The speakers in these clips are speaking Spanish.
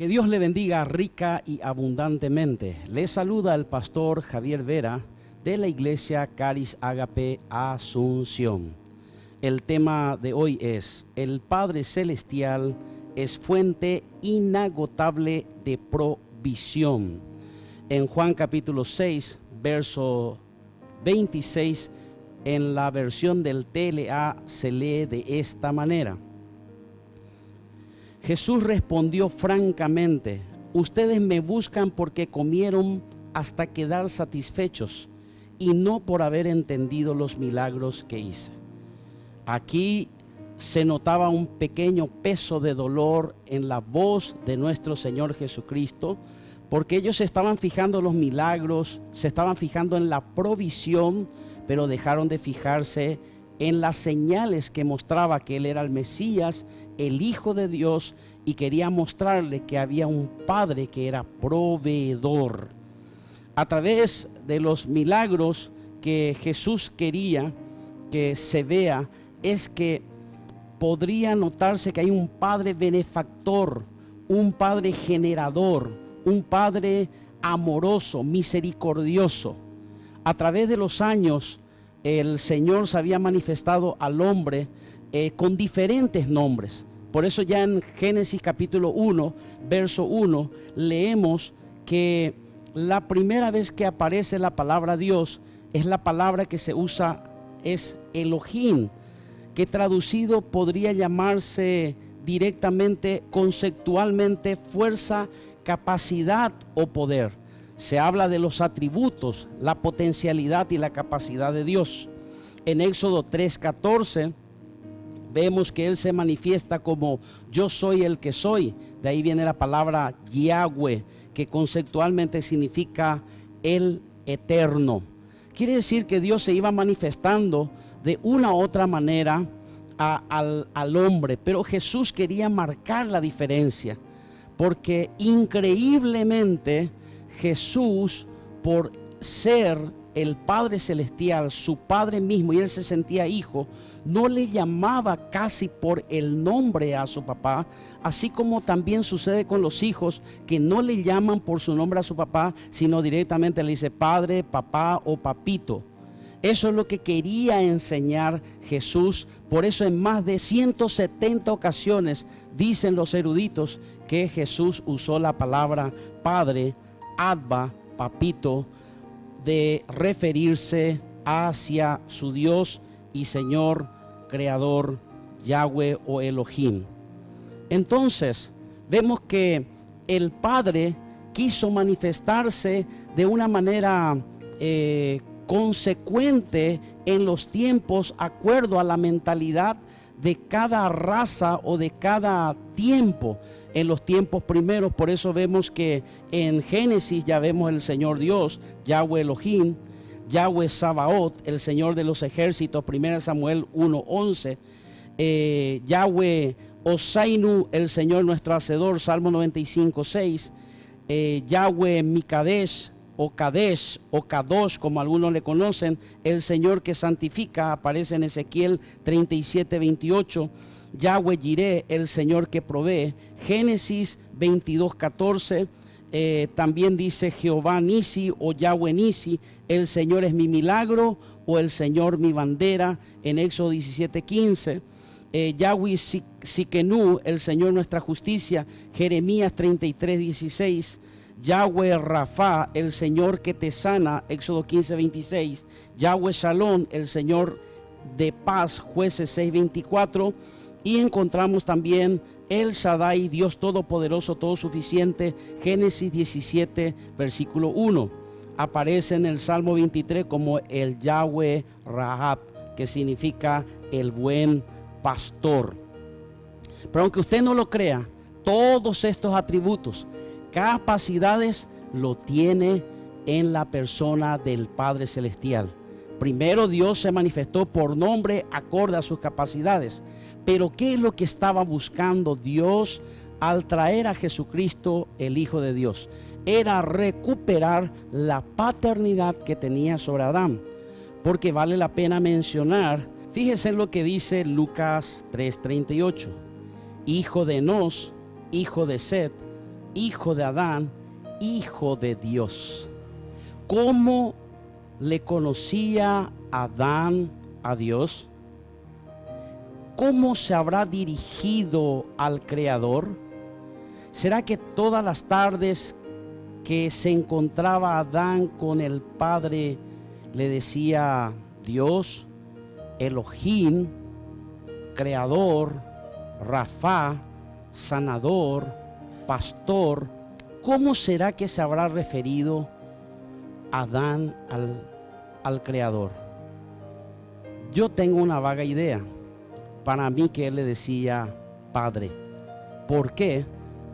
Que Dios le bendiga rica y abundantemente. Le saluda el pastor Javier Vera de la iglesia Caris Ágape Asunción. El tema de hoy es: el Padre Celestial es fuente inagotable de provisión. En Juan capítulo 6, verso 26, en la versión del TLA se lee de esta manera: Jesús respondió francamente: ustedes me buscan porque comieron hasta quedar satisfechos y no por haber entendido los milagros que hice. Aquí se notaba un pequeño peso de dolor en la voz de nuestro Señor Jesucristo, porque ellos se estaban fijando en los milagros, se estaban fijando en la provisión, pero dejaron de fijarse en las señales que mostraba que Él era el Mesías, el Hijo de Dios, y quería mostrarle que había un Padre que era proveedor. A través de los milagros que Jesús quería que se vea, es que podría notarse que hay un Padre benefactor, un Padre generador, un Padre amoroso, misericordioso. A través de los años, el Señor se había manifestado al hombre con diferentes nombres. Por eso ya en Génesis capítulo 1, verso 1, leemos que la primera vez que aparece la palabra Dios es la palabra que se usa, es Elohim, que traducido podría llamarse directamente, conceptualmente, fuerza, capacidad o poder. Se habla de los atributos, la potencialidad y la capacidad de Dios. En Éxodo 3:14 vemos que Él se manifiesta como yo soy el que soy. De ahí viene la palabra Yahweh, que conceptualmente significa el eterno. Quiere decir que Dios se iba manifestando de una u otra manera al hombre, pero Jesús quería marcar la diferencia, porque increíblemente Jesús, por ser el Padre Celestial, su Padre mismo, y Él se sentía hijo, no le llamaba casi por el nombre a su papá, así como también sucede con los hijos, que no le llaman por su nombre a su papá, sino directamente le dice padre, papá o papito. Eso es lo que quería enseñar Jesús. Por eso en más de 170 ocasiones dicen los eruditos que Jesús usó la palabra Padre, Abba, papito, de referirse hacia su Dios y Señor, Creador, Yahweh o Elohim. Entonces, vemos que el Padre quiso manifestarse de una manera consecuente en los tiempos, acuerdo a la mentalidad de cada raza o de cada tiempo. En los tiempos primeros, por eso vemos que en Génesis ya vemos el Señor Dios, Yahweh Elohim, Yahweh Sabaoth, el Señor de los ejércitos, 1 Samuel 1:11, Yahweh Osainu, el Señor nuestro Hacedor, Salmo 95:6, Yahweh Mikadesh, o Kadesh, o Kadosh, como algunos le conocen, el Señor que santifica, aparece en Ezequiel 37:28, Yahweh Jireh, el Señor que provee, Génesis 22:14, también dice Jehová Nisi o Yahweh Nisi, el Señor es mi milagro o el Señor mi bandera, en Éxodo 17:15, Yahweh Sikenu, el Señor nuestra justicia, Jeremías 33:16, Yahweh Rafa, el Señor que te sana, Éxodo 15:26, Yahweh Shalom, el Señor de paz, Jueces 6:24, y encontramos también El Shaddai, Dios todopoderoso, todo suficiente, Génesis 17, versículo 1. Aparece en el Salmo 23 como el Yahweh Rahab, que significa el buen pastor. Pero aunque usted no lo crea, todos estos atributos, capacidades, lo tiene en la persona del Padre Celestial. Primero Dios se manifestó por nombre acorde a sus capacidades. Pero ¿qué es lo que estaba buscando Dios al traer a Jesucristo, el Hijo de Dios? Era recuperar la paternidad que tenía sobre Adán. Porque vale la pena mencionar, fíjese en lo que dice Lucas 3:38. Hijo de Enos, hijo de Set, hijo de Adán, hijo de Dios. ¿Cómo le conocía Adán a Dios? ¿Cómo se habrá dirigido al Creador? ¿Será que todas las tardes que se encontraba Adán con el Padre le decía Dios, Elohim, Creador, Rafá, Sanador, Pastor? ¿Cómo será que se habrá referido Adán al Creador? Yo tengo una vaga idea. Para mí que él le decía Padre. ¿Por qué?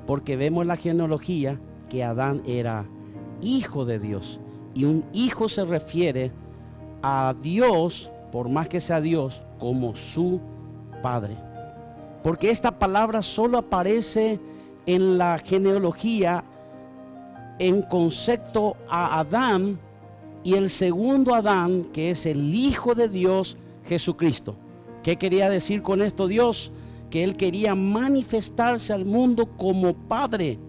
Porque vemos en la genealogía que Adán era hijo de Dios. Y un hijo se refiere a Dios, por más que sea Dios, como su Padre. Porque esta palabra solo aparece en la genealogía en concepto a Adán y el segundo Adán, que es el Hijo de Dios, Jesucristo. ¿Qué quería decir con esto Dios? Que Él quería manifestarse al mundo como Padre.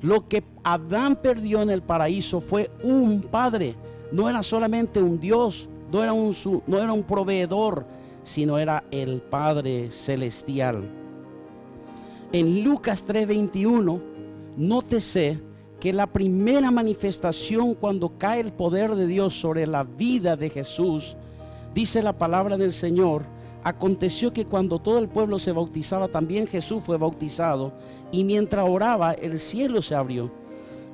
Lo que Adán perdió en el paraíso fue un Padre. No era solamente un Dios, no era un proveedor, sino era el Padre celestial. En Lucas 3:21, nótese que la primera manifestación cuando cae el poder de Dios sobre la vida de Jesús, dice la palabra del Señor: aconteció que cuando todo el pueblo se bautizaba, también Jesús fue bautizado, y mientras oraba, el cielo se abrió,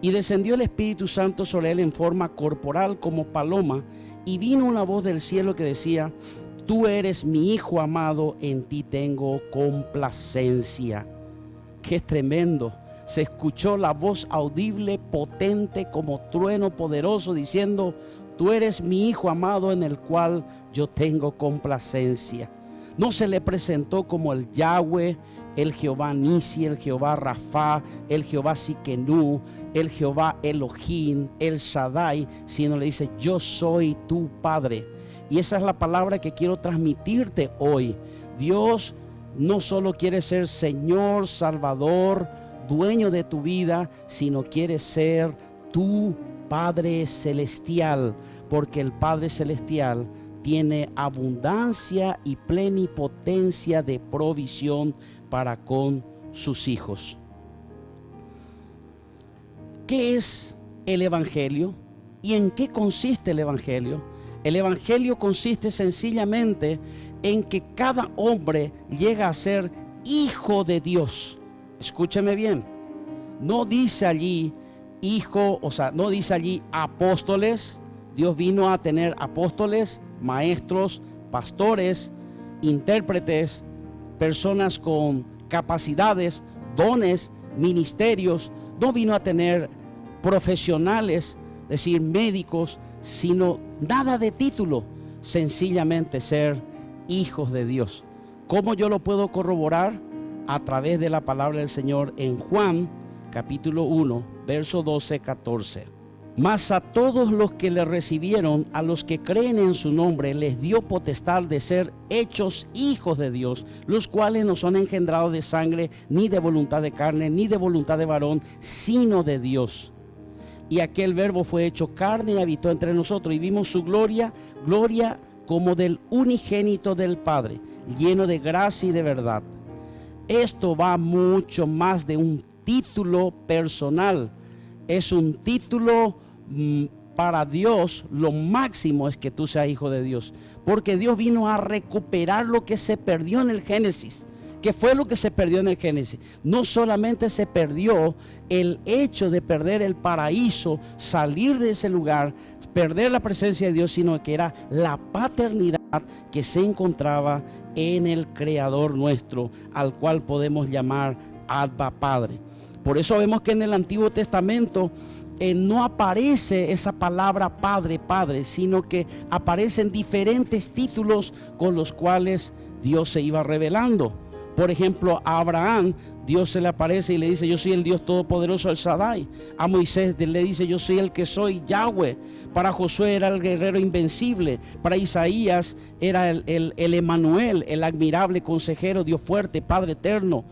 y descendió el Espíritu Santo sobre él en forma corporal como paloma, y vino una voz del cielo que decía: tú eres mi Hijo amado, en ti tengo complacencia. ¡Qué tremendo! Se escuchó la voz audible, potente como trueno poderoso, diciendo: tú eres mi Hijo amado, en el cual yo tengo complacencia. No se le presentó como el Yahweh, el Jehová Nisi, el Jehová Rafá, el Jehová Siquenú, el Jehová Elohim, el Shaddai, sino le dice: yo soy tu Padre. Y esa es la palabra que quiero transmitirte hoy. Dios no solo quiere ser Señor, Salvador, dueño de tu vida, sino quiere ser tu Padre celestial, porque el Padre celestial tiene abundancia y plenipotencia de provisión para con sus hijos. ¿Qué es el Evangelio? ¿Y en qué consiste el Evangelio? El Evangelio consiste sencillamente en que cada hombre llega a ser hijo de Dios. Escúcheme bien, no dice allí hijo, no dice allí apóstoles. Dios vino a tener apóstoles, maestros, pastores, intérpretes, personas con capacidades, dones, ministerios. No vino a tener profesionales, es decir, médicos, sino nada de título, sencillamente ser hijos de Dios. ¿Cómo yo lo puedo corroborar? A través de la palabra del Señor en Juan capítulo 1, verso 12-14. Mas a todos los que le recibieron, a los que creen en su nombre, les dio potestad de ser hechos hijos de Dios, los cuales no son engendrados de sangre, ni de voluntad de carne, ni de voluntad de varón, sino de Dios. Y aquel verbo fue hecho carne y habitó entre nosotros, y vimos su gloria, gloria como del unigénito del Padre, lleno de gracia y de verdad. Esto va mucho más de un título personal. Es un título para Dios. Lo máximo es que tú seas hijo de Dios, porque Dios vino a recuperar lo que se perdió en el Génesis. ¿Qué fue lo que se perdió en el Génesis? No solamente se perdió el hecho de perder el paraíso, salir de ese lugar, perder la presencia de Dios, sino que era la paternidad que se encontraba en el Creador nuestro, al cual podemos llamar Abba Padre. Por eso vemos que en el Antiguo Testamento no aparece esa palabra Padre, Padre, sino que aparecen diferentes títulos con los cuales Dios se iba revelando. Por ejemplo, a Abraham, Dios se le aparece y le dice: yo soy el Dios Todopoderoso, el Shaddai. A Moisés le dice: yo soy el que soy, Yahweh. Para Josué era el guerrero invencible. Para Isaías era el Emanuel, el admirable consejero, Dios fuerte, Padre eterno.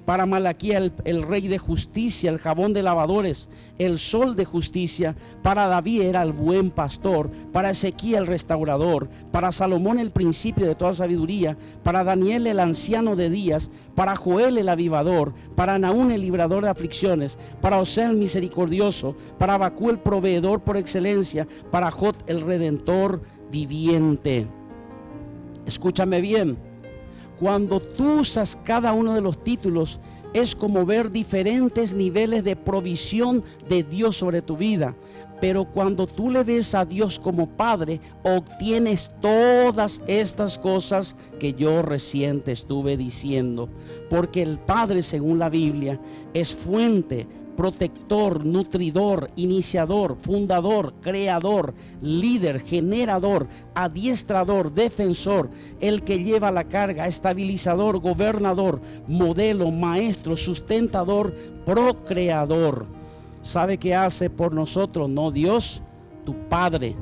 para Malaquía el rey de justicia, el jabón de lavadores, el sol de justicia. Para David era el buen pastor, para Ezequiel el restaurador, para Salomón el principio de toda sabiduría, para Daniel el anciano de días, para Joel el avivador, para Naún el librador de aflicciones, para Osea el misericordioso, para Abacú el proveedor por excelencia, para Jot el redentor viviente. Escúchame bien, cuando tú usas cada uno de los títulos, es como ver diferentes niveles de provisión de Dios sobre tu vida. Pero cuando tú le ves a Dios como Padre, obtienes todas estas cosas que yo recién te estuve diciendo. Porque el Padre, según la Biblia, es fuente, protector, nutridor, iniciador, fundador, creador, líder, generador, adiestrador, defensor, el que lleva la carga, estabilizador, gobernador, modelo, maestro, sustentador, procreador. ¿Sabe qué hace por nosotros? No Dios, tu Padre.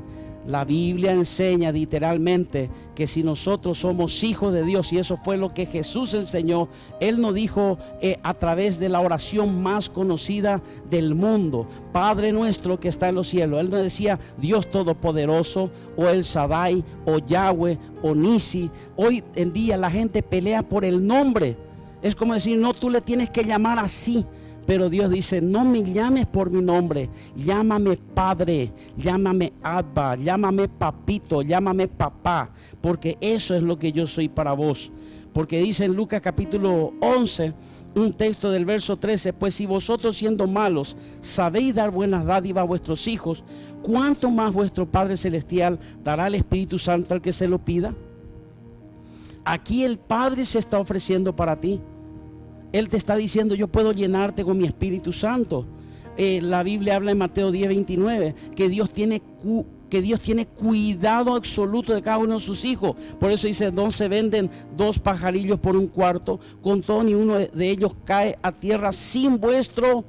La Biblia enseña literalmente que si nosotros somos hijos de Dios, y eso fue lo que Jesús enseñó, Él nos dijo a través de la oración más conocida del mundo, Padre nuestro que está en los cielos. Él no decía Dios Todopoderoso, o El Shaddai, o Yahweh, o Nisi. Hoy en día la gente pelea por el nombre. Es como decir, no, tú le tienes que llamar así. Pero Dios dice, no me llames por mi nombre, llámame Padre, llámame Abba, llámame Papito, llámame Papá, porque eso es lo que yo soy para vos. Porque dice en Lucas capítulo 11, un texto del verso 13, pues si vosotros siendo malos sabéis dar buenas dádivas a vuestros hijos, ¿cuánto más vuestro Padre Celestial dará el Espíritu Santo al que se lo pida? Aquí el Padre se está ofreciendo para ti. Él te está diciendo, yo puedo llenarte con mi Espíritu Santo. La Biblia habla en Mateo 10:29, que Dios tiene cuidado absoluto de cada uno de sus hijos. Por eso dice, no se venden 2 pajarillos por un cuarto, con todo ni uno de ellos cae a tierra sin vuestro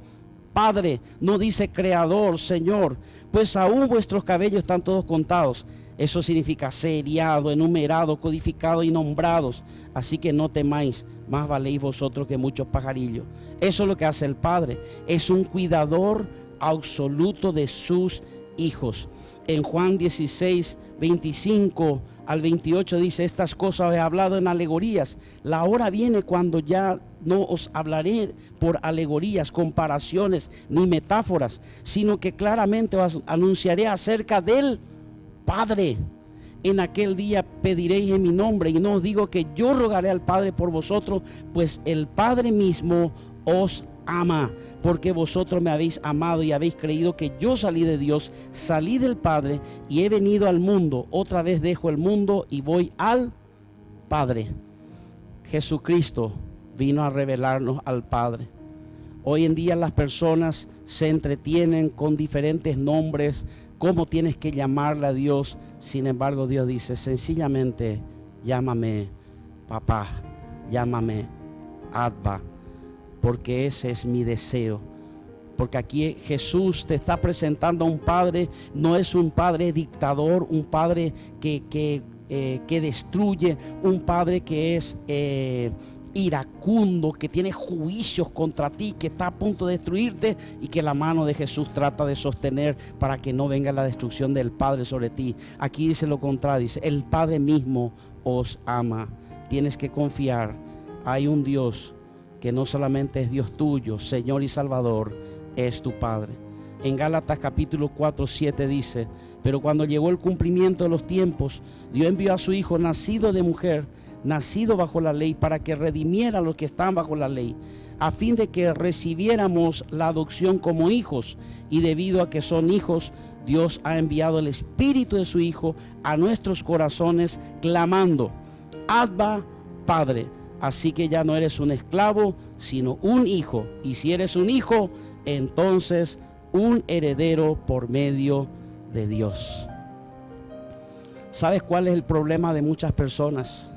Padre. No dice Creador, Señor, pues aún vuestros cabellos están todos contados. Eso significa seriado, enumerado, codificado y nombrados. Así que no temáis, más valéis vosotros que muchos pajarillos. Eso es lo que hace el Padre. Es un cuidador absoluto de sus hijos. En Juan 16, 25 al 28 dice, estas cosas os he hablado en alegorías. La hora viene cuando ya no os hablaré por alegorías, comparaciones ni metáforas, sino que claramente os anunciaré acerca del Padre. En aquel día pediréis en mi nombre, y no os digo que yo rogaré al Padre por vosotros, pues el Padre mismo os ama, porque vosotros me habéis amado y habéis creído que yo salí de Dios, salí del Padre y he venido al mundo. Otra vez dejo el mundo y voy al Padre. Jesucristo vino a revelarnos al Padre. Hoy en día las personas se entretienen con diferentes nombres, cómo tienes que llamarle a Dios. Sin embargo, Dios dice, sencillamente, llámame papá, llámame Abba, porque ese es mi deseo. Porque aquí Jesús te está presentando a un Padre, no es un Padre dictador, un Padre que destruye, un Padre que es iracundo, que tiene juicios contra ti, que está a punto de destruirte, y que la mano de Jesús trata de sostener para que no venga la destrucción del Padre sobre ti. Aquí dice lo contrario, dice, el Padre mismo os ama. Tienes que confiar, hay un Dios que no solamente es Dios tuyo, Señor y Salvador, es tu Padre. En Gálatas capítulo 4:7 dice, pero cuando llegó el cumplimiento de los tiempos, Dios envió a su Hijo nacido de mujer, nacido bajo la ley, para que redimiera a los que están bajo la ley, a fin de que recibiéramos la adopción como hijos. Y debido a que son hijos, Dios ha enviado el Espíritu de su Hijo a nuestros corazones, clamando, Abba, Padre. Así que ya no eres un esclavo, sino un hijo. Y si eres un hijo, entonces un heredero por medio de Dios. ¿Sabes cuál es el problema de muchas personas?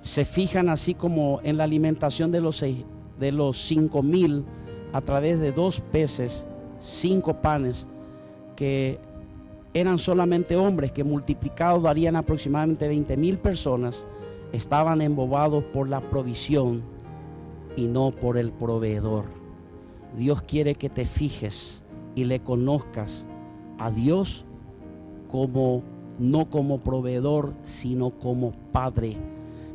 Se fijan así como en la alimentación de los 5,000 a través de 2 peces, 5 panes, que eran solamente hombres, que multiplicados darían aproximadamente 20,000 personas. Estaban embobados por la provisión y no por el proveedor. Dios quiere que te fijes y le conozcas a Dios como, no como proveedor, sino como Padre,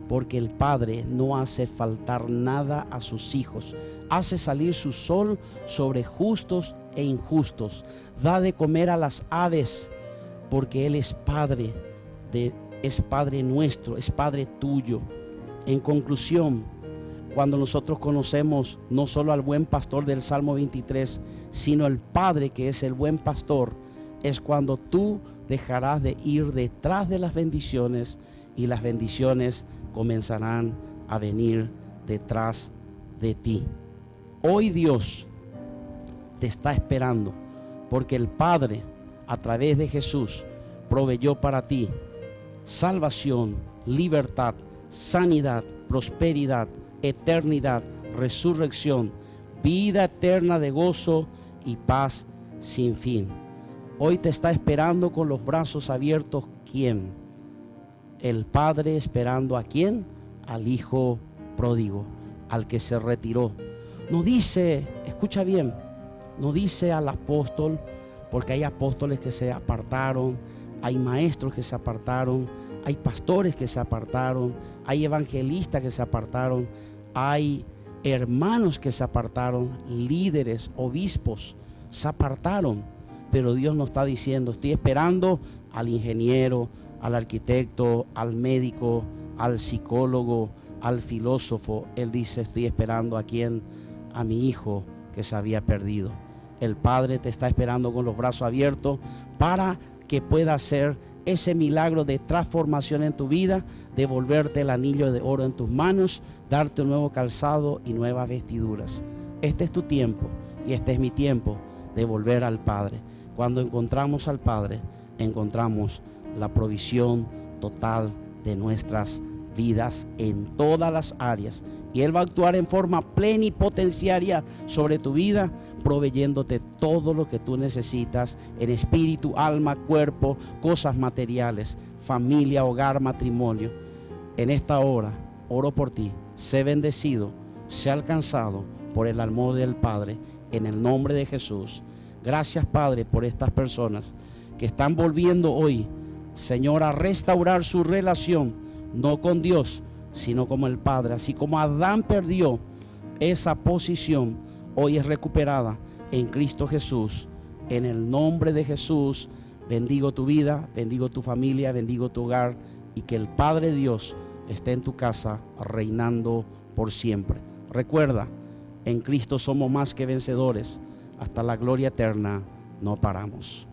porque el Padre no hace faltar nada a sus hijos, hace salir su sol sobre justos e injustos, da de comer a las aves, porque Él es Padre, es Padre nuestro, es Padre tuyo. En conclusión, cuando nosotros conocemos no solo al buen pastor del Salmo 23, sino el Padre que es el buen pastor, es cuando tú dejarás de ir detrás de las bendiciones y las bendiciones comenzarán a venir detrás de ti. Hoy Dios te está esperando porque el Padre a través de Jesús proveyó para ti salvación, libertad, sanidad, prosperidad, eternidad, resurrección, vida eterna de gozo y paz sin fin. Hoy te está esperando con los brazos abiertos. ¿Quién? El Padre esperando ¿a quién? Al Hijo pródigo, al que se retiró. No dice, escucha bien, no dice al apóstol, porque hay apóstoles que se apartaron, hay maestros que se apartaron, hay pastores que se apartaron, hay evangelistas que se apartaron, hay hermanos que se apartaron, líderes, obispos, se apartaron. Pero Dios nos está diciendo, estoy esperando al ingeniero, al arquitecto, al médico, al psicólogo, al filósofo. Él dice, estoy esperando ¿a quién? A mi hijo que se había perdido. El Padre te está esperando con los brazos abiertos para que pueda hacer ese milagro de transformación en tu vida, devolverte el anillo de oro en tus manos, darte un nuevo calzado y nuevas vestiduras. Este es tu tiempo y este es mi tiempo de volver al Padre. Cuando encontramos al Padre, encontramos la provisión total de nuestras vidas en todas las áreas, y Él va a actuar en forma plenipotenciaria sobre tu vida, proveyéndote todo lo que tú necesitas en espíritu, alma, cuerpo, cosas materiales, familia, hogar, matrimonio. En esta hora oro por ti, sé bendecido, sé alcanzado por el amor del Padre, en el nombre de Jesús. Gracias, Padre, por estas personas que están volviendo hoy, Señor, a restaurar su relación, no con Dios, sino como el Padre. Así como Adán perdió esa posición, hoy es recuperada en Cristo Jesús. En el nombre de Jesús, bendigo tu vida, bendigo tu familia, bendigo tu hogar, y que el Padre Dios esté en tu casa reinando por siempre. Recuerda, en Cristo somos más que vencedores. Hasta la gloria eterna no paramos.